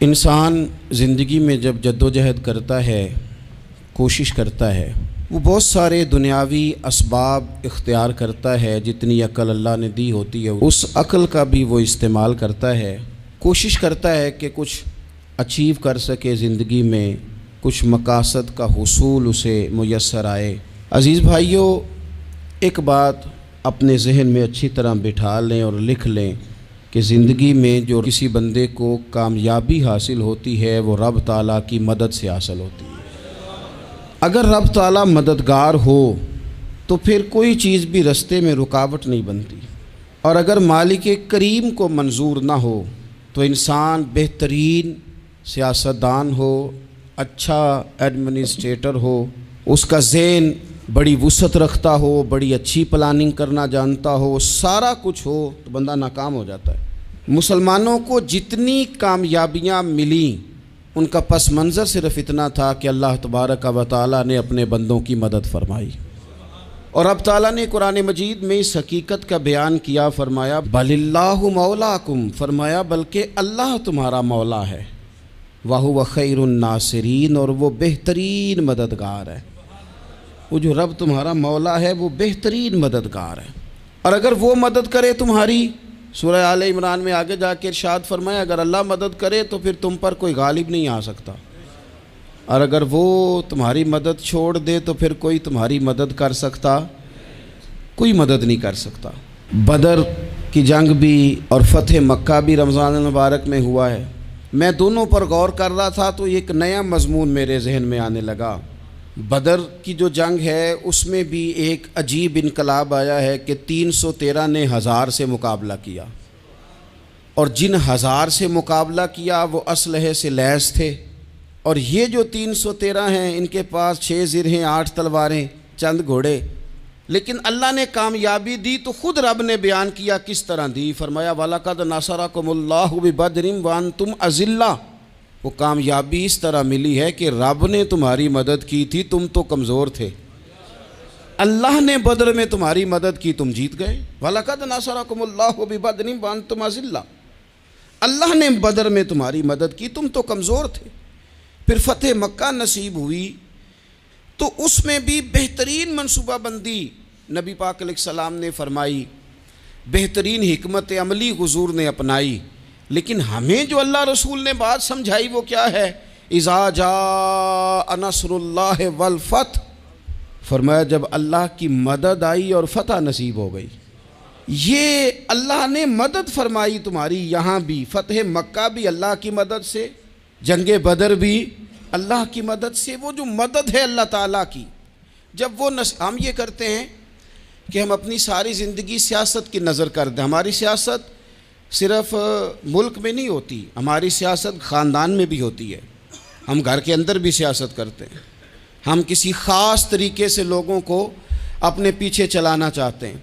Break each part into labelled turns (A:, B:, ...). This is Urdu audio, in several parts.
A: انسان زندگی میں جب جدوجہد کرتا ہے، کوشش کرتا ہے، وہ بہت سارے دنیاوی اسباب اختیار کرتا ہے، جتنی عقل اللہ نے دی ہوتی ہے اس عقل کا بھی وہ استعمال کرتا ہے، کوشش کرتا ہے کہ کچھ اچیو کر سکے زندگی میں، کچھ مقاصد کا حصول اسے میسر آئے۔ عزیز بھائیوں، ایک بات اپنے ذہن میں اچھی طرح بٹھا لیں اور لکھ لیں کہ زندگی میں جو کسی بندے کو کامیابی حاصل ہوتی ہے وہ رب تعالیٰ کی مدد سے حاصل ہوتی ہے۔ اگر رب تعالیٰ مددگار ہو تو پھر کوئی چیز بھی رستے میں رکاوٹ نہیں بنتی، اور اگر مالک کریم کو منظور نہ ہو تو انسان بہترین سیاستدان ہو، اچھا ایڈمنسٹریٹر ہو، اس کا ذہن بڑی وسعت رکھتا ہو، بڑی اچھی پلاننگ کرنا جانتا ہو، سارا کچھ ہو، تو بندہ ناکام ہو جاتا ہے۔ مسلمانوں کو جتنی کامیابیاں ملیں ان کا پس منظر صرف اتنا تھا کہ اللہ تبارک و تعالیٰ نے اپنے بندوں کی مدد فرمائی، اور اب تعالیٰ نے قرآن مجید میں اس حقیقت کا بیان کیا، فرمایا بل اللہ مولاکم، فرمایا بلکہ اللہ تمہارا مولا ہے، وَهُوَ خَيْرُ النَّاصِرِينَ، اور وہ بہترین مددگار ہے۔ وہ جو رب تمہارا مولا ہے وہ بہترین مددگار ہے، اور اگر وہ مدد کرے تمہاری، سورہ آل عمران میں آگے جا کے ارشاد فرمایا اگر اللہ مدد کرے تو پھر تم پر کوئی غالب نہیں آ سکتا، اور اگر وہ تمہاری مدد چھوڑ دے تو پھر کوئی تمہاری مدد کر سکتا، کوئی مدد نہیں کر سکتا۔ بدر کی جنگ بھی اور فتح مکہ بھی رمضان المبارک میں ہوا ہے۔ میں دونوں پر غور کر رہا تھا تو ایک نیا مضمون میرے ذہن میں آنے لگا۔ بدر کی جو جنگ ہے اس میں بھی ایک عجیب انقلاب آیا ہے کہ 313 نے 1000 سے مقابلہ کیا، اور جن 1000 سے مقابلہ کیا وہ اسلحے سے لیس تھے، اور یہ جو 313 ہیں ان کے پاس 6 زرہیں، 8 تلواریں، چند گھوڑے، لیکن اللہ نے کامیابی دی تو خود رب نے بیان کیا کس طرح دی، فرمایا وَلَقَدْ نَصَرَكُمُ اللَّهُ بِبَدْرٍ وَأَنْتُمْ أَذِلَّةٌ۔ وہ کامیابی اس طرح ملی ہے کہ رب نے تمہاری مدد کی تھی، تم تو کمزور تھے، اللہ نے بدر میں تمہاری مدد کی، تم جیت گئے۔ وَلَقَدْ نَصَرَكُمُ اللَّهُ بِبَدْرٍ وَأَنْتُمْ أَذِلَّةٌ، اللہ نے بدر میں تمہاری مدد کی، تم تو کمزور تھے۔ پھر فتح مکہ نصیب ہوئی تو اس میں بھی بہترین منصوبہ بندی نبی پاک علیہ السلام نے فرمائی، بہترین حکمت عملی حضور نے اپنائی، لیکن ہمیں جو اللہ رسول نے بات سمجھائی وہ کیا ہے؟ اذا جاء نصر اللہ والفتح، فرمایا جب اللہ کی مدد آئی اور فتح نصیب ہو گئی۔ یہ اللہ نے مدد فرمائی تمہاری، یہاں بھی فتح مکہ بھی اللہ کی مدد سے، جنگ بدر بھی اللہ کی مدد سے۔ وہ جو مدد ہے اللہ تعالیٰ کی، جب وہ ہم یہ کرتے ہیں کہ ہم اپنی ساری زندگی سیاست کی نظر کر دیں، ہماری سیاست صرف ملک میں نہیں ہوتی، ہماری سیاست خاندان میں بھی ہوتی ہے، ہم گھر کے اندر بھی سیاست کرتے ہیں، ہم کسی خاص طریقے سے لوگوں کو اپنے پیچھے چلانا چاہتے ہیں،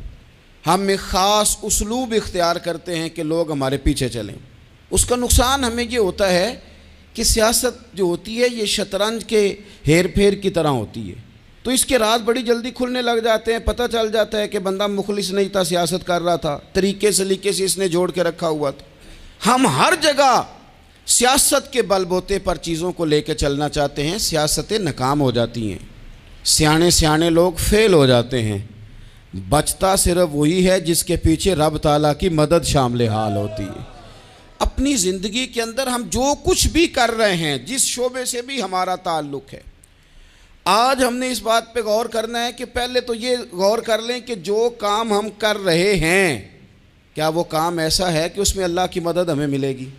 A: ہم ایک خاص اسلوب اختیار کرتے ہیں کہ لوگ ہمارے پیچھے چلیں۔ اس کا نقصان ہمیں یہ ہوتا ہے کہ سیاست جو ہوتی ہے یہ شطرنج کے ہیر پھیر کی طرح ہوتی ہے، تو اس کے راز بڑی جلدی کھلنے لگ جاتے ہیں، پتہ چل جاتا ہے کہ بندہ مخلص نہیں تھا، سیاست کر رہا تھا، طریقے سلیقے سے اس نے جوڑ کے رکھا ہوا تھا۔ ہم ہر جگہ سیاست کے بل بوتے پر چیزوں کو لے کے چلنا چاہتے ہیں، سیاستیں ناکام ہو جاتی ہیں، سیانے لوگ فیل ہو جاتے ہیں، بچتا صرف وہی ہے جس کے پیچھے رب تعالیٰ کی مدد شامل حال ہوتی ہے۔ اپنی زندگی کے اندر ہم جو کچھ بھی کر رہے ہیں، جس شعبے سے بھی ہمارا تعلق ہے، آج ہم نے اس بات پہ غور کرنا ہے کہ پہلے تو یہ غور کر لیں کہ جو کام ہم کر رہے ہیں کیا وہ کام ایسا ہے کہ اس میں اللہ کی مدد ہمیں ملے گی؟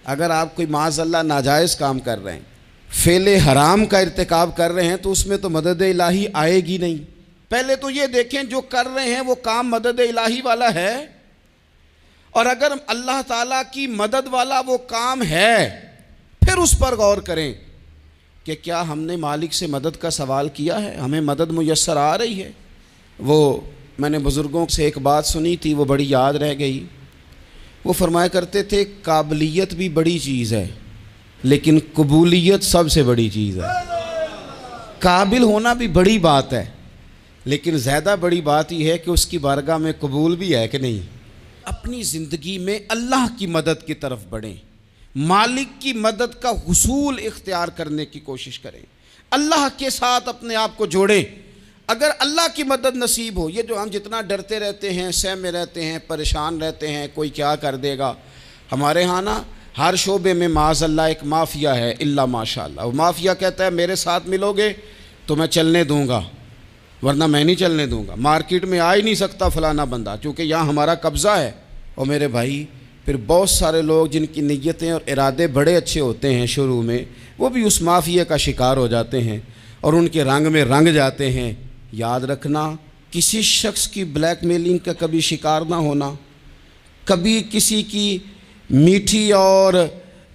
A: اگر آپ کوئی معاذ اللہ ناجائز کام کر رہے ہیں، فعل حرام کا ارتکاب کر رہے ہیں، تو اس میں تو مدد الہی آئے گی نہیں۔ پہلے تو یہ دیکھیں جو کر رہے ہیں وہ کام مدد الہی والا ہے، اور اگر اللہ تعالیٰ کی مدد والا وہ کام ہے پھر اس پر غور کریں کہ کیا ہم نے مالک سے مدد کا سوال کیا ہے، ہمیں مدد میسر آ رہی ہے۔ وہ میں نے بزرگوں سے ایک بات سنی تھی، وہ بڑی یاد رہ گئی۔ وہ فرمایا کرتے تھے قابلیت بھی بڑی چیز ہے لیکن قبولیت سب سے بڑی چیز ہے۔ قابل ہونا بھی بڑی بات ہے لیکن زیادہ بڑی بات یہ ہے کہ اس کی بارگاہ میں قبول بھی ہے کہ نہیں۔ اپنی زندگی میں اللہ کی مدد کی طرف بڑھیں، مالک کی مدد کا حصول اختیار کرنے کی کوشش کریں، اللہ کے ساتھ اپنے آپ کو جوڑیں۔ اگر اللہ کی مدد نصیب ہو، یہ جو ہم جتنا ڈرتے رہتے ہیں، سہمے رہتے ہیں، پریشان رہتے ہیں کوئی کیا کر دے گا، ہمارے ہاں نا ہر شعبے میں معاذ اللہ ایک مافیا ہے، الا ماشاء اللہ۔ وہ مافیا کہتا ہے میرے ساتھ ملو گے تو میں چلنے دوں گا، ورنہ میں نہیں چلنے دوں گا، مارکیٹ میں آ ہی نہیں سکتا فلانا بندہ، چونکہ یہاں ہمارا قبضہ ہے۔ اور میرے بھائی پھر بہت سارے لوگ جن کی نیتیں اور ارادے بڑے اچھے ہوتے ہیں شروع میں، وہ بھی اس مافیا کا شکار ہو جاتے ہیں اور ان کے رنگ میں رنگ جاتے ہیں۔ یاد رکھنا، کسی شخص کی بلیک میلنگ کا کبھی شکار نہ ہونا، کبھی کسی کی میٹھی اور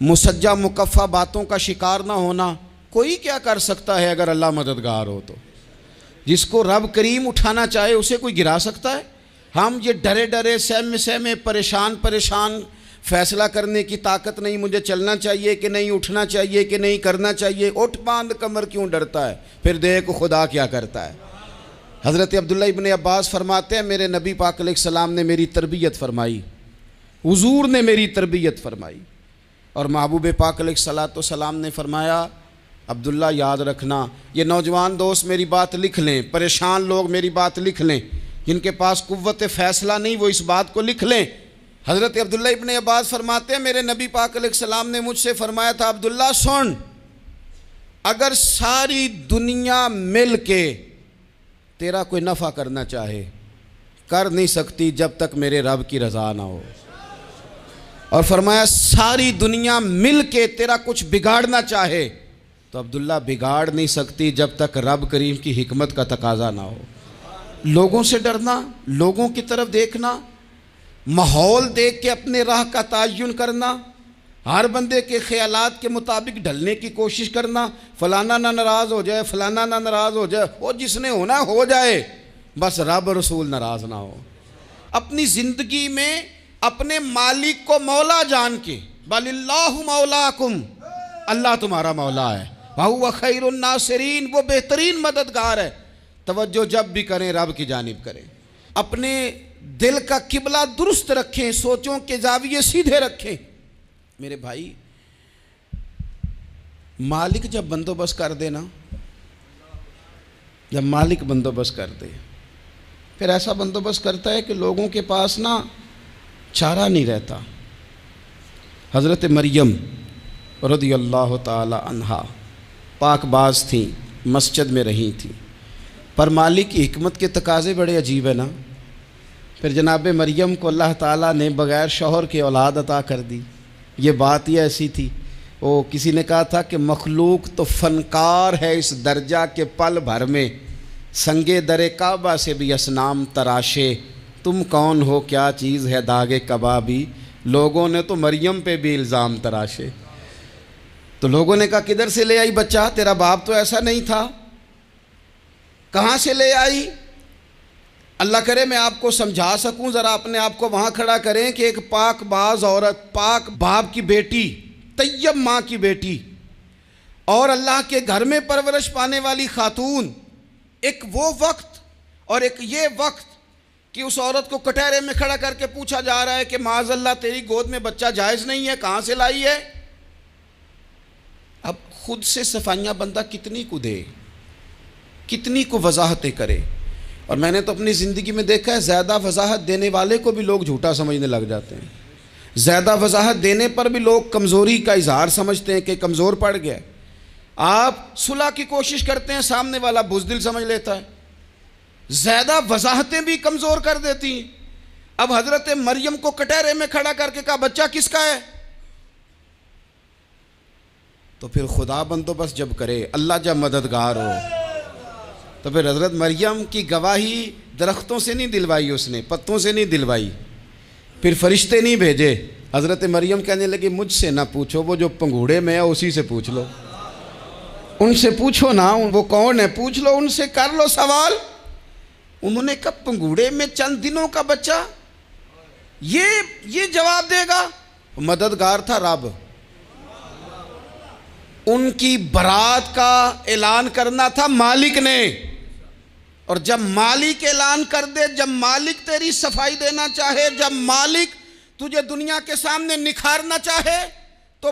A: مسجع مکفہ باتوں کا شکار نہ ہونا۔ کوئی کیا کر سکتا ہے اگر اللہ مددگار ہو تو؟ جس کو رب کریم اٹھانا چاہے اسے کوئی گرا سکتا ہے؟ ہم یہ ڈرے ڈرے سہمے پریشان فیصلہ کرنے کی طاقت نہیں، مجھے چلنا چاہیے کہ نہیں، اٹھنا چاہیے کہ نہیں، کرنا چاہیے، اٹھ باندھ کمر کیوں ڈرتا ہے؟ پھر دیکھ خدا کیا کرتا ہے۔ حضرت عبداللہ ابن عباس فرماتے ہیں میرے نبی پاک علیہ السلام نے میری تربیت فرمائی، حضور نے میری تربیت فرمائی، اور محبوب پاک علیہ السلام نے فرمایا عبداللہ یاد رکھنا، یہ نوجوان دوست میری بات لکھ لیں، پریشان لوگ میری بات لکھ لیں، جن کے پاس قوت فیصلہ نہیں وہ اس بات کو لکھ لیں۔ حضرت عبداللہ ابن عباس فرماتے ہیں میرے نبی پاک علیہ السلام نے مجھ سے فرمایا تھا عبداللہ سن، اگر ساری دنیا مل کے تیرا کوئی نفع کرنا چاہے کر نہیں سکتی جب تک میرے رب کی رضا نہ ہو، اور فرمایا ساری دنیا مل کے تیرا کچھ بگاڑنا چاہے تو عبداللہ بگاڑ نہیں سکتی جب تک رب کریم کی حکمت کا تقاضا نہ ہو۔ لوگوں سے ڈرنا، لوگوں کی طرف دیکھنا، ماحول دیکھ کے اپنے راہ کا تعین کرنا، ہر بندے کے خیالات کے مطابق ڈھلنے کی کوشش کرنا، فلانا نہ ناراض ہو جائے، فلانا نہ ناراض ہو جائے، وہ جس نے ہونا ہو جائے، بس رب رسول ناراض نہ ہو۔ اپنی زندگی میں اپنے مالک کو مولا جان کے، بل اللہ مولاکم، اللہ تمہارا مولا ہے، وَهُوَ خَيْرُ النَّاصِرِينَ، وہ بہترین مددگار ہے۔ توجہ جب بھی کریں رب کی جانب کریں، اپنے دل کا قبلہ درست رکھیں، سوچوں کے زاویے سیدھے رکھیں۔ میرے بھائی مالک جب بندوبست کر دے نا، جب مالک بندوبست کر دے پھر ایسا بندوبست کرتا ہے کہ لوگوں کے پاس نا چارہ نہیں رہتا۔ حضرت مریم رضی اللہ تعالی عنہا پاک باز تھیں، مسجد میں رہی تھیں، پر مالک کی حکمت کے تقاضے بڑے عجیب ہے نا۔ پھر جناب مریم کو اللہ تعالیٰ نے بغیر شوہر کے اولاد عطا کر دی۔ یہ بات ہی ایسی تھی، وہ کسی نے کہا تھا کہ مخلوق تو فنکار ہے اس درجہ کے پل بھر میں، سنگے در کعبہ سے بھی اصنام تراشے، تم کون ہو کیا چیز ہے داغ کبابی، لوگوں نے تو مریم پہ بھی الزام تراشے۔ تو لوگوں نے کہا کدھر سے لے آئی بچہ، تیرا باپ تو ایسا نہیں تھا، کہاں سے لے آئی؟ اللہ کرے میں آپ کو سمجھا سکوں، ذرا اپنے آپ کو وہاں کھڑا کریں کہ ایک پاک باز عورت، پاک باپ کی بیٹی، طیب ماں کی بیٹی، اور اللہ کے گھر میں پرورش پانے والی خاتون، ایک وہ وقت اور ایک یہ وقت کہ اس عورت کو کٹہرے میں کھڑا کر کے پوچھا جا رہا ہے کہ معاذ اللہ تیری گود میں بچہ جائز نہیں ہے، کہاں سے لائی ہے؟ اب خود سے صفائیاں بندہ کتنی کو دے، کتنی کو وضاحتیں کرے۔ اور میں نے تو اپنی زندگی میں دیکھا ہے زیادہ وضاحت دینے والے کو بھی لوگ جھوٹا سمجھنے لگ جاتے ہیں، زیادہ وضاحت دینے پر بھی لوگ کمزوری کا اظہار سمجھتے ہیں کہ کمزور پڑ گیا۔ آپ صلح کی کوشش کرتے ہیں، سامنے والا بزدل سمجھ لیتا ہے، زیادہ وضاحتیں بھی کمزور کر دیتی ہیں۔ اب حضرت مریم کو کٹہرے میں کھڑا کر کے کہا بچہ کس کا ہے؟ تو پھر خدا بندوبست جب کرے، اللہ جب مددگار ہو، تو پھر حضرت مریم کی گواہی درختوں سے نہیں دلوائی، اس نے پتوں سے نہیں دلوائی، پھر فرشتے نہیں بھیجے۔ حضرت مریم کہنے لگی مجھ سے نہ پوچھو، وہ جو پنگوڑے میں ہے اسی سے پوچھ لو، ان سے پوچھو نا، وہ کون ہے پوچھ لو، ان سے کر لو سوال۔ انہوں نے کہا پنگوڑے میں چند دنوں کا بچہ یہ جواب دے گا؟ مددگار تھا رب، ان کی برات کا اعلان کرنا تھا مالک نے، اور جب مالک اعلان کر دے، جب مالک تیری صفائی دینا چاہے، جب مالک تجھے دنیا کے سامنے نکھارنا چاہے، تو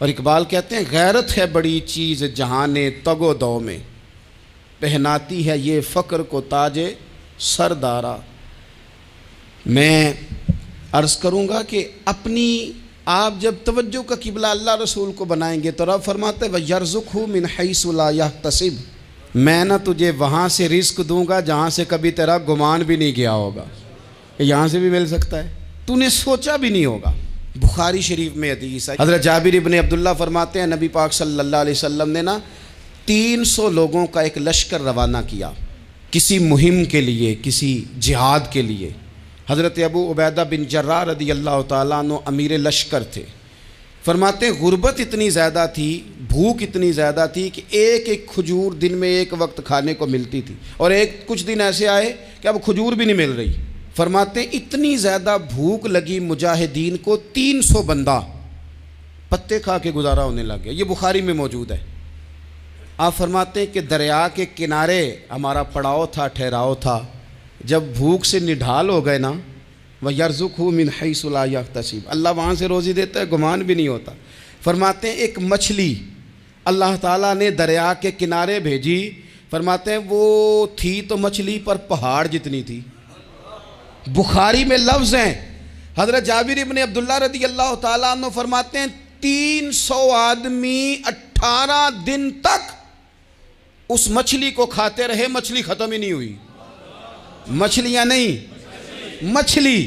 A: اور اقبال کہتے ہیں غیرت ہے بڑی چیز جہان تگ و دو میں، پہناتی ہے یہ فقر کو تاج سردارا۔ میں عرض کروں گا کہ اپنی آپ جب توجہ کا قبلہ اللہ رسول کو بنائیں گے تو رب فرماتے ہیں وَيَرْزُقْهُ مِنْ حَيْثُ لَا يَحْتَسِبُ، میں نہ تجھے وہاں سے رزق دوں گا جہاں سے کبھی تیرا گمان بھی نہیں کیا ہوگا، یہاں سے بھی مل سکتا ہے، تو نے سوچا بھی نہیں ہوگا۔ بخاری شریف میں حدیث ہے، حضرت جابر ابن عبداللہ فرماتے ہیں نبی پاک صلی اللہ علیہ وسلم نے 300 لوگوں کا ایک لشکر روانہ کیا کسی مہم کے لیے، کسی جہاد کے لیے۔ حضرت ابو عبیدہ بن جراح رضی اللہ تعالیٰ عنہ امیر لشکر تھے۔ فرماتے ہیں غربت اتنی زیادہ تھی، بھوک اتنی زیادہ تھی کہ ایک ایک کھجور دن میں ایک وقت کھانے کو ملتی تھی، اور کچھ دن ایسے آئے کہ اب کھجور بھی نہیں مل رہی۔ فرماتے ہیں اتنی زیادہ بھوک لگی مجاہدین کو 300 بندہ پتے کھا کے گزارا ہونے لگ گیا۔ یہ بخاری میں موجود ہے۔ آپ فرماتے ہیں کہ دریا کے کنارے ہمارا پڑاؤ تھا، ٹھہراؤ تھا، جب بھوک سے نڈھال ہو گئے نا، وَيَرْزُقْهُ مِنْ حَيْثُ لَا يَحْتَسِبُ، اللہ وہاں سے روزی دیتا ہے، گمان بھی نہیں ہوتا۔ فرماتے ہیں ایک مچھلی اللہ تعالیٰ نے دریا کے کنارے بھیجی، فرماتے ہیں وہ تھی تو مچھلی پر پہاڑ جتنی تھی۔ بخاری میں لفظ ہیں، حضرت جابر ابن عبداللہ رضی اللہ تعالیٰ عنہ فرماتے ہیں 300 آدمی 18 دن تک اس مچھلی کو کھاتے رہے، مچھلی ختم ہی نہیں ہوئی۔ مچھلیاں نہیں، مچھلی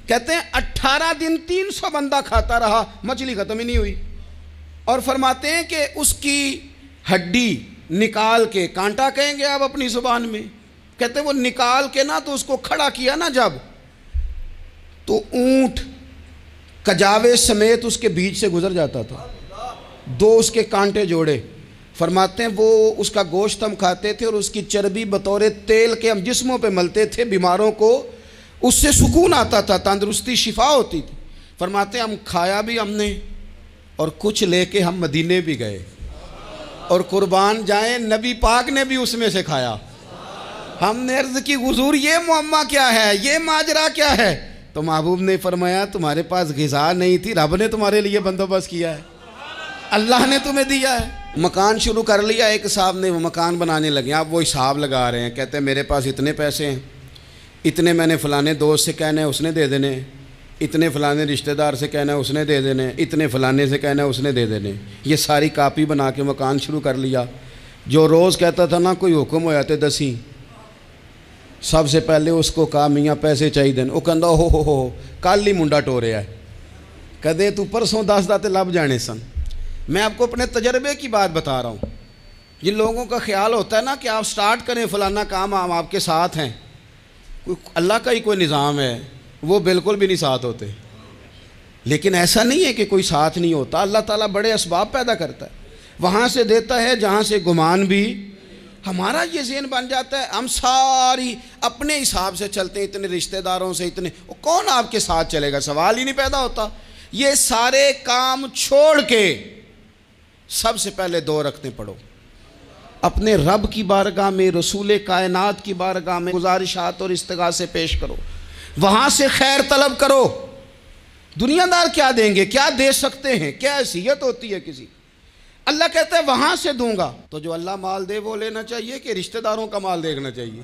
A: کہتے ہیں 18 دن 300 بندہ کھاتا رہا، مچھلی ختم ہی نہیں ہوئی۔ اور فرماتے ہیں کہ اس کی ہڈی نکال کے، کانٹا کہیں گے آپ اپنی زبان میں، کہتے ہیں وہ نکال کے نا تو اس کو کھڑا کیا نا جب، تو اونٹ کجاوے سمیت اس کے بیچ سے گزر جاتا تھا، 2 اس کے کانٹے جوڑے۔ فرماتے ہیں وہ اس کا گوشت ہم کھاتے تھے اور اس کی چربی بطور تیل کے ہم جسموں پہ ملتے تھے، بیماروں کو اس سے سکون آتا تھا، تندرستی شفا ہوتی تھی۔ فرماتے ہیں ہم کھایا بھی ہم نے، اور کچھ لے کے ہم مدینے بھی گئے، اور قربان جائیں نبی پاک نے بھی اس میں سے کھایا۔ ہم نے عرض کی حضور یہ معمہ کیا ہے، یہ ماجرا کیا ہے؟ تو محبوب نے فرمایا تمہارے پاس غذا نہیں تھی، رب نے تمہارے لیے بندوبست کیا ہے، اللہ نے تمہیں دیا ہے۔ مکان شروع کر لیا، ایک صاحب نے وہ مکان بنانے لگے، آپ وہ حساب لگا رہے ہیں، کہتے ہیں میرے پاس اتنے پیسے ہیں، اتنے میں نے فلانے دوست سے کہنا ہے اس نے دے دینے، اتنے فلانے رشتہ دار سے کہنا ہے اس نے دے دینے، اتنے فلانے سے کہنا ہے اس نے دے دینے۔ یہ ساری کاپی بنا کے مکان شروع کر لیا۔ جو روز کہتا تھا نا کوئی حکم ہو جاتے 10 سب سے پہلے اس کو کہا میاں پیسے چاہیے دین، وہ کہندا ہو کل ہی منڈا ٹوریا ہے، کدے تو پرسوں 10 داتے لب جانے سن۔ میں آپ کو اپنے تجربے کی بات بتا رہا ہوں۔ جن لوگوں کا خیال ہوتا ہے نا کہ آپ سٹارٹ کریں فلانا کام، ہم آپ کے ساتھ ہیں، اللہ کا ہی کوئی نظام ہے، وہ بالکل بھی نہیں ساتھ ہوتے۔ لیکن ایسا نہیں ہے کہ کوئی ساتھ نہیں ہوتا، اللہ تعالیٰ بڑے اسباب پیدا کرتا ہے، وہاں سے دیتا ہے جہاں سے گمان بھی۔ ہمارا یہ ذہن بن جاتا ہے ہم ساری اپنے حساب سے چلتے ہیں، اتنے رشتہ داروں سے اتنے، کون آپ کے ساتھ چلے گا؟ سوال ہی نہیں پیدا ہوتا۔ یہ سارے کام چھوڑ کے سب سے پہلے 2 رکعتیں پڑھو، اپنے رب کی بارگاہ میں، رسول کائنات کی بارگاہ میں گزارشات اور استغاثے پیش کرو، وہاں سے خیر طلب کرو۔ دنیا دار کیا دیں گے، کیا دے سکتے ہیں، کیا حیثیت ہوتی ہے کسی؟ اللہ کہتا ہے وہاں سے دوں گا۔ تو جو اللہ مال دے وہ لینا چاہیے کہ رشتہ داروں کا مال دیکھنا چاہیے؟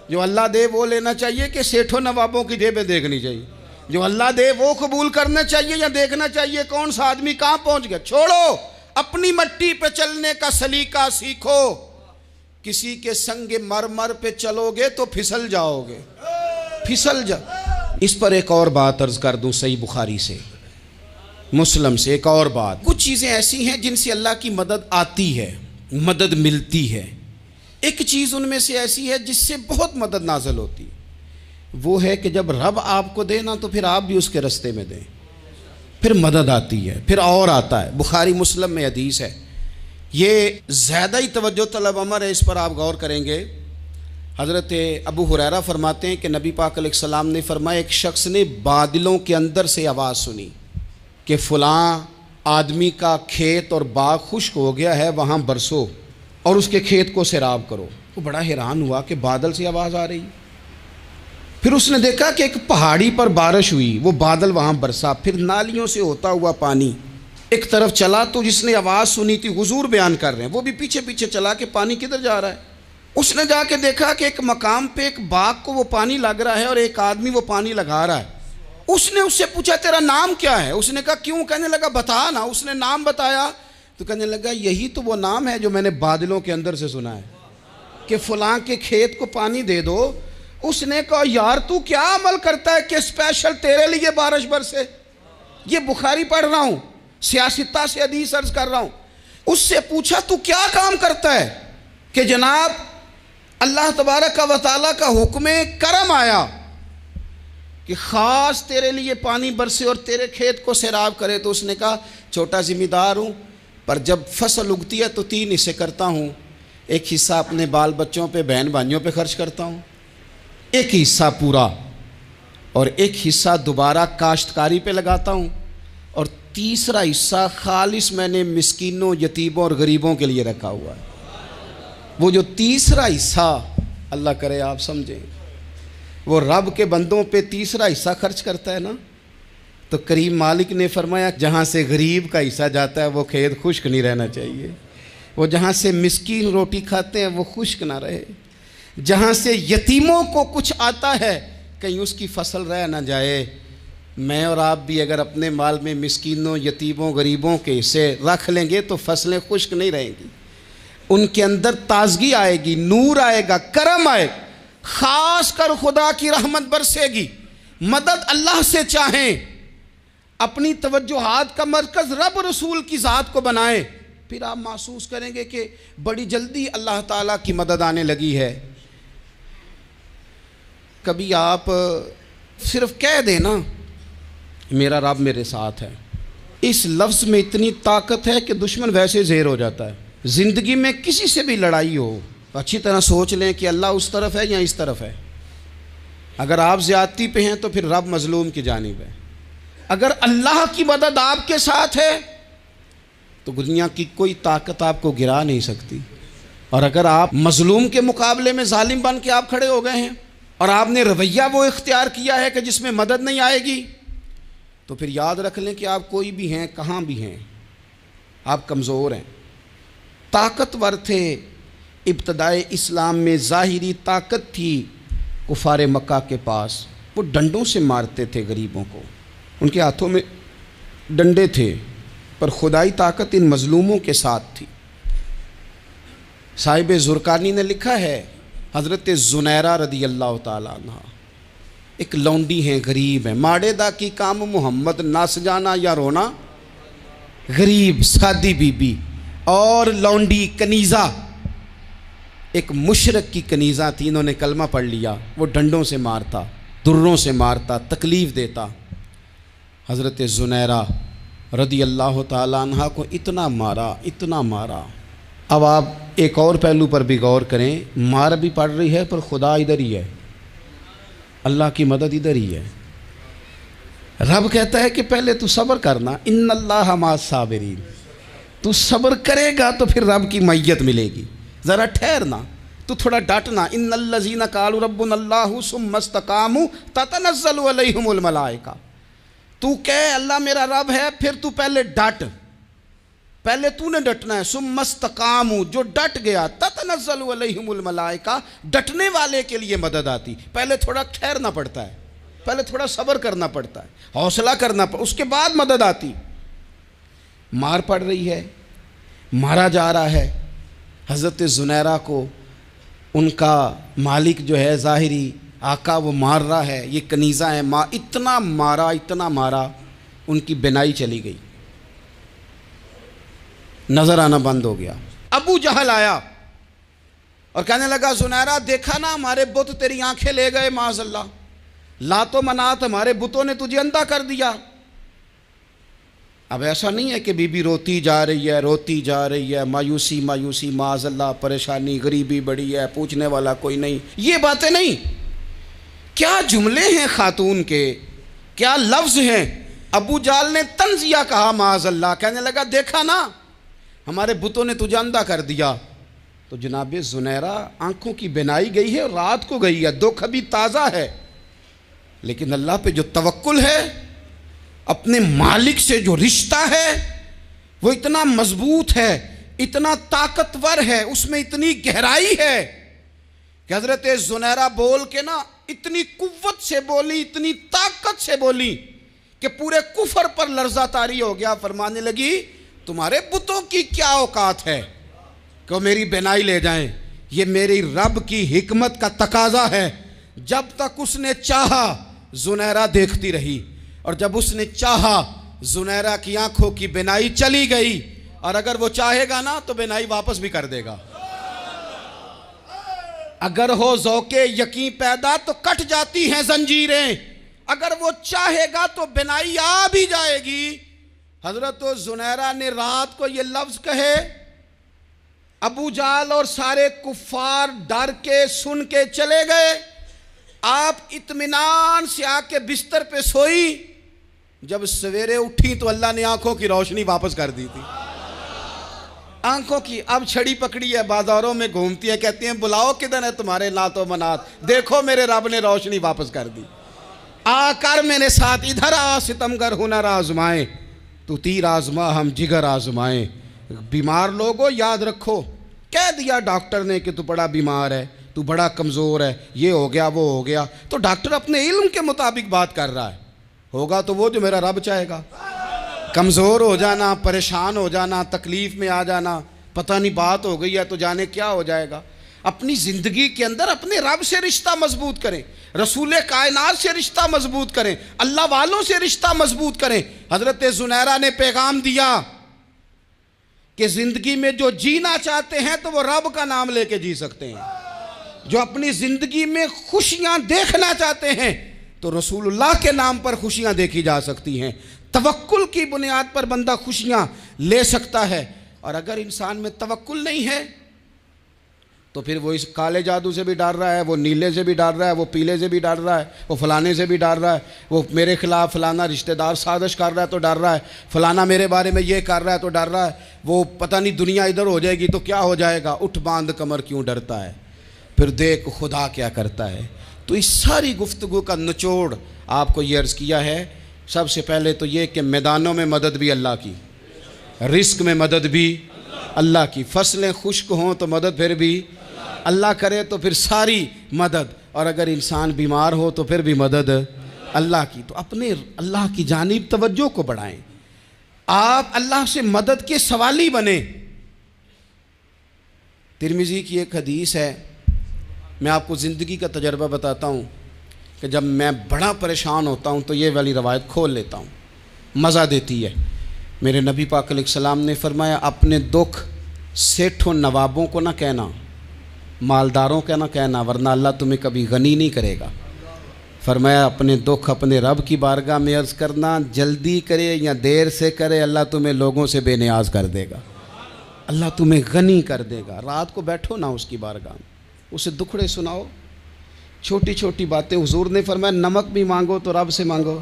A: جو اللہ دے وہ لینا چاہیے کہ سیٹھوں نوابوں کی جیبیں دیکھنی چاہیے؟ جو اللہ دے وہ قبول کرنا چاہیے یا دیکھنا چاہیے کون سا آدمی کہاں پہنچ گیا؟ چھوڑو، اپنی مٹی پہ چلنے کا سلیقہ سیکھو۔ کسی کے سنگ مرمر پہ چلو گے تو پھسل جاؤ گے، پھسل جا۔ اس پر ایک اور بات عرض کر دوں، صحیح بخاری سے، مسلم سے ایک اور بات۔ کچھ چیزیں ایسی ہیں جن سے اللہ کی مدد آتی ہے، مدد ملتی ہے۔ ایک چیز ان میں سے ایسی ہے جس سے بہت مدد نازل ہوتی ہے، وہ ہے کہ جب رب آپ کو دے نا تو پھر آپ بھی اس کے رستے میں دیں، پھر مدد آتی ہے، پھر اور آتا ہے۔ بخاری مسلم میں حدیث ہے، یہ زیادہ ہی توجہ طلب امر ہے، اس پر آپ غور کریں گے۔ حضرت ابو ہریرہ فرماتے ہیں کہ نبی پاک علیہ السلام نے فرمایا ایک شخص نے بادلوں کے اندر سے آواز سنی کہ فلاں آدمی کا کھیت اور باغ خشک ہو گیا ہے، وہاں برسو اور اس کے کھیت کو سیراب کرو۔ وہ بڑا حیران ہوا کہ بادل سے آواز آ رہی۔ پھر اس نے دیکھا کہ ایک پہاڑی پر بارش ہوئی، وہ بادل وہاں برسا، پھر نالیوں سے ہوتا ہوا پانی ایک طرف چلا تو جس نے آواز سنی تھی حضور بیان کر رہے ہیں، وہ بھی پیچھے پیچھے چلا کہ پانی کدھر جا رہا ہے۔ اس نے جا کے دیکھا کہ ایک مقام پہ ایک باغ کو وہ پانی لگ رہا ہے اور ایک آدمی وہ پانی لگا رہا ہے۔ اس نے اس سے پوچھا تیرا نام کیا ہے؟ اس نے کہا کیوں؟ کہنے لگا بتا نا۔ اس نے نام بتایا تو کہنے لگا یہی تو وہ نام ہے جو میں نے بادلوں کے اندر سے سنا ہے کہ فلاں کے کھیت کو پانی دے دو۔ اس نے کہا یار تو کیا عمل کرتا ہے کہ اسپیشل تیرے لیے بارش برسے؟ یہ بخاری پڑھ رہا ہوں، سیاستہ سے حدیث عرض کر رہا ہوں۔ اس سے پوچھا تو کیا کام کرتا ہے کہ جناب اللہ تبارک و تعالیٰ کا حکم کرم آیا کہ خاص تیرے لیے پانی برسے اور تیرے کھیت کو سیراب کرے؟ تو اس نے کہا چھوٹا ذمہ دار ہوں، پر جب فصل اگتی ہے تو 3 حصے کرتا ہوں، ایک حصہ اپنے بال بچوں پہ بہن بھائیوں پہ خرچ کرتا ہوں، ایک حصہ پورا، اور ایک حصہ دوبارہ کاشتکاری پہ لگاتا ہوں، اور تیسرا حصہ خالص میں نے مسکینوں، یتیموں اور غریبوں کے لیے رکھا ہوا ہے۔ وہ جو تیسرا حصہ اللہ کرے آپ سمجھیں، وہ رب کے بندوں پہ تیسرا حصہ خرچ کرتا ہے نا، تو کریم مالک نے فرمایا جہاں سے غریب کا حصہ جاتا ہے وہ کھیت خشک نہیں رہنا چاہیے، وہ جہاں سے مسکین روٹی کھاتے ہیں وہ خشک نہ رہے، جہاں سے یتیموں کو کچھ آتا ہے کہیں اس کی فصل رہ نہ جائے۔ میں اور آپ بھی اگر اپنے مال میں مسکینوں، یتیموں، غریبوں کے حصے رکھ لیں گے تو فصلیں خشک نہیں رہیں گی، ان کے اندر تازگی آئے گی، نور آئے گا، کرم آئے گا، خاص کر خدا کی رحمت برسے گی۔ مدد اللہ سے چاہیں، اپنی توجہات کا مرکز رب رسول کی ذات کو بنائیں، پھر آپ محسوس کریں گے کہ بڑی جلدی اللہ تعالیٰ کی مدد آنے لگی ہے۔ کبھی آپ صرف کہہ دیں نا میرا رب میرے ساتھ ہے، اس لفظ میں اتنی طاقت ہے کہ دشمن ویسے زیر ہو جاتا ہے۔ زندگی میں کسی سے بھی لڑائی ہو تو اچھی طرح سوچ لیں کہ اللہ اس طرف ہے یا اس طرف ہے۔ اگر آپ زیادتی پہ ہیں تو پھر رب مظلوم کی جانب ہے۔ اگر اللہ کی مدد آپ کے ساتھ ہے تو دنیا کی کوئی طاقت آپ کو گرا نہیں سکتی، اور اگر آپ مظلوم کے مقابلے میں ظالم بن کے آپ کھڑے ہو گئے ہیں اور آپ نے رویہ وہ اختیار کیا ہے کہ جس میں مدد نہیں آئے گی، تو پھر یاد رکھ لیں کہ آپ کوئی بھی ہیں، کہاں بھی ہیں، آپ کمزور ہیں۔ طاقتور تھے ابتدائے اسلام میں، ظاہری طاقت تھی کفار مکہ کے پاس، وہ ڈنڈوں سے مارتے تھے غریبوں کو، ان کے ہاتھوں میں ڈنڈے تھے، پر خدائی طاقت ان مظلوموں کے ساتھ تھی۔ صاحب زرقانی نے لکھا ہے حضرت زنیرہ رضی اللہ تعالیٰ عنہ ایک لونڈی ہیں، غریب ہیں، ماڑے دا کی کام محمد نس جانا یا رونا، غریب سادی بی بی اور لونڈی کنیزہ، ایک مشرک کی کنیزہ تھی، انہوں نے کلمہ پڑھ لیا، وہ ڈنڈوں سے مارتا، دروں سے مارتا، تکلیف دیتا۔ حضرت زنیرہ رضی اللہ تعالیٰ عنہ کو اتنا مارا، اتنا مارا۔ اب آپ ایک اور پہلو پر بھی غور کریں، مار بھی پڑ رہی ہے پر خدا ادھر ہی ہے، اللہ کی مدد ادھر ہی ہے۔ رب کہتا ہے کہ پہلے تو صبر کرنا، ان اللہ مع الصابرین، تو صبر کرے گا تو پھر رب کی معیت ملے گی، ذرا ٹھہرنا، تو تھوڑا ڈٹنا۔ ان الذین قالوا ربنا اللہ ثم استقاموا تتنزل علیہم الملائکہ، تو کہے اللہ میرا رب ہے، پھر تو پہلے ڈٹ، پہلے تو نے ڈٹنا ہے۔ ثم استقاموا، جو ڈٹ گیا، تتنزل علیہم الملائکہ، ڈٹنے والے کے لیے مدد آتی، پہلے تھوڑا ٹھہرنا پڑتا ہے، پہلے تھوڑا صبر کرنا پڑتا ہے، حوصلہ کرنا پڑتا ہے، اس کے بعد مدد آتی۔ مار پڑ رہی ہے، مارا جا رہا ہے حضرت زنیرہ کو، ان کا مالک جو ہے ظاہری آقا وہ مار رہا ہے، یہ کنیزہ ہے، اتنا مارا اتنا مارا، ان کی بینائی چلی گئی، نظر آنا بند ہو گیا۔ ابو جہل آیا اور کہنے لگا زنیرہ دیکھا نا ہمارے بت تیری آنکھیں لے گئے، معاذ اللہ، لات و منات ہمارے بتوں نے تجھے اندھا کر دیا۔ اب ایسا نہیں ہے کہ بی بی روتی جا رہی ہے، روتی جا رہی ہے، مایوسی مایوسی، معاذ اللہ، پریشانی، غریبی بڑی ہے، پوچھنے والا کوئی نہیں، یہ باتیں نہیں۔ کیا جملے ہیں خاتون کے، کیا لفظ ہیں۔ ابو جہل نے تنزیہ کہا، معاذ اللہ، کہنے لگا دیکھا نا ہمارے بتوں نے تجھے اندھا کر دیا۔ تو جناب زنیرہ آنکھوں کی بینائی گئی ہے، رات کو گئی ہے، دکھ ابھی تازہ ہے، لیکن اللہ پہ جو توکل ہے، اپنے مالک سے جو رشتہ ہے، وہ اتنا مضبوط ہے، اتنا طاقتور ہے، اس میں اتنی گہرائی ہے کہ حضرت زنیرہ بول کے نا اتنی قوت سے بولی، اتنی طاقت سے بولی کہ پورے کفر پر لرزہ طاری ہو گیا۔ فرمانے لگی تمہارے بتوں کی کیا اوقات ہے کہ وہ میری بینائی لے جائیں؟ یہ میری رب کی حکمت کا تقاضا ہے۔ جب تک اس نے چاہا زنیرہ دیکھتی رہی، اور جب اس نے چاہا زنیرہ کی آنکھوں کی بینائی چلی گئی، اور اگر وہ چاہے گا نا تو بینائی واپس بھی کر دے گا۔ اگر ہو ذوق یقین پیدا تو کٹ جاتی ہیں زنجیریں، اگر وہ چاہے گا تو بینائی آ بھی جائے گی۔ حضرت زنیرہ نے رات کو یہ لفظ کہے، ابو جہل اور سارے کفار ڈر کے سن کے چلے گئے، آپ اطمینان سے آ کے بستر پہ سوئی۔ جب سویرے اٹھی تو اللہ نے آنکھوں کی روشنی واپس کر دی تھی۔ آنکھوں کی اب چھڑی پکڑی ہے، بازاروں میں گھومتی ہے، کہتی ہیں بلاؤ کدھر ہے تمہارے نات و منات، دیکھو میرے رب نے روشنی واپس کر دی۔ آ کر میرے ساتھ ادھر آ ستمگر ہنر آزمائیں، تو تیر آزما ہم جگر آزمائیں۔ بیمار لوگوں یاد رکھو، کہہ دیا ڈاکٹر نے کہ تو بڑا بیمار ہے، تو بڑا کمزور ہے، یہ ہو گیا وہ ہو گیا، تو ڈاکٹر اپنے علم کے مطابق بات کر رہا ہے، ہوگا تو وہ جو میرا رب چاہے گا۔ کمزور ہو جانا، پریشان ہو جانا، تکلیف میں آ جانا، پتہ نہیں بات ہو گئی ہے تو جانے کیا ہو جائے گا۔ اپنی زندگی کے اندر اپنے رب سے رشتہ مضبوط کریں، رسول کائنات سے رشتہ مضبوط کریں، اللہ والوں سے رشتہ مضبوط کریں۔ حضرت زنیرہ نے پیغام دیا کہ زندگی میں جو جینا چاہتے ہیں تو وہ رب کا نام لے کے جی سکتے ہیں، جو اپنی زندگی میں خوشیاں دیکھنا چاہتے ہیں تو رسول اللہ کے نام پر خوشیاں دیکھی جا سکتی ہیں۔ توکل کی بنیاد پر بندہ خوشیاں لے سکتا ہے، اور اگر انسان میں توکل نہیں ہے تو پھر وہ اس کالے جادو سے بھی ڈر رہا ہے، وہ نیلے سے بھی ڈر رہا ہے، وہ پیلے سے بھی ڈر رہا ہے، وہ فلانے سے بھی ڈر رہا ہے، وہ میرے خلاف فلانا رشتہ دار سازش کر رہا ہے تو ڈر رہا ہے، فلانا میرے بارے میں یہ کر رہا ہے تو ڈر رہا ہے، وہ پتہ نہیں دنیا ادھر ہو جائے گی تو کیا ہو جائے گا، اٹھ باندھ کمر کیوں ڈرتا ہے، پھر دیکھ خدا کیا کرتا ہے۔ تو اس ساری گفتگو کا نچوڑ آپ کو یہ عرض کیا ہے، سب سے پہلے تو یہ کہ میدانوں میں مدد بھی اللہ کی، رزق میں مدد بھی اللہ کی، فصلیں خشک ہوں تو مدد پھر بھی اللہ کرے، تو پھر ساری مدد، اور اگر انسان بیمار ہو تو پھر بھی مدد اللہ کی۔ تو اپنے اللہ کی جانب توجہ کو بڑھائیں، آپ اللہ سے مدد کے سوالی بنیں۔ ترمذی کی ایک حدیث ہے، میں آپ کو زندگی کا تجربہ بتاتا ہوں کہ جب میں بڑا پریشان ہوتا ہوں تو یہ والی روایت کھول لیتا ہوں، مزہ دیتی ہے۔ میرے نبی پاک علیہ السلام نے فرمایا اپنے دکھ سیٹھوں نوابوں کو نہ کہنا، مالداروں کا نہ کہنا، ورنہ اللہ تمہیں کبھی غنی نہیں کرے گا۔ فرمایا اپنے دکھ اپنے رب کی بارگاہ میں عرض کرنا، جلدی کرے یا دیر سے کرے اللہ تمہیں لوگوں سے بے نیاز کر دے گا، اللہ تمہیں غنی کر دے گا۔ رات کو بیٹھو نا اس کی بارگاہ میں، اسے دکھڑے سناؤ، چھوٹی چھوٹی باتیں۔ حضور نے فرمایا نمک بھی مانگو تو رب سے مانگو،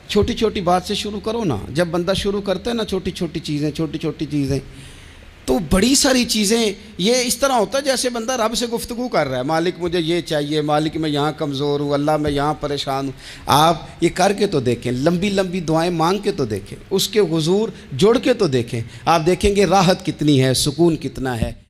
A: چھوٹی چھوٹی بات سے شروع کرو نا۔ جب بندہ شروع کرتا ہے نا چھوٹی چھوٹی چیزیں تو بڑی ساری چیزیں یہ اس طرح ہوتا ہے جیسے بندہ رب سے گفتگو کر رہا ہے، مالک مجھے یہ چاہیے، مالک میں یہاں کمزور ہوں، اللہ میں یہاں پریشان ہوں۔ آپ یہ کر کے تو دیکھیں، لمبی لمبی دعائیں مانگ کے تو دیکھیں، اس کے حضور جوڑ کے تو دیکھیں، آپ دیکھیں گے راحت کتنی ہے، سکون کتنا ہے۔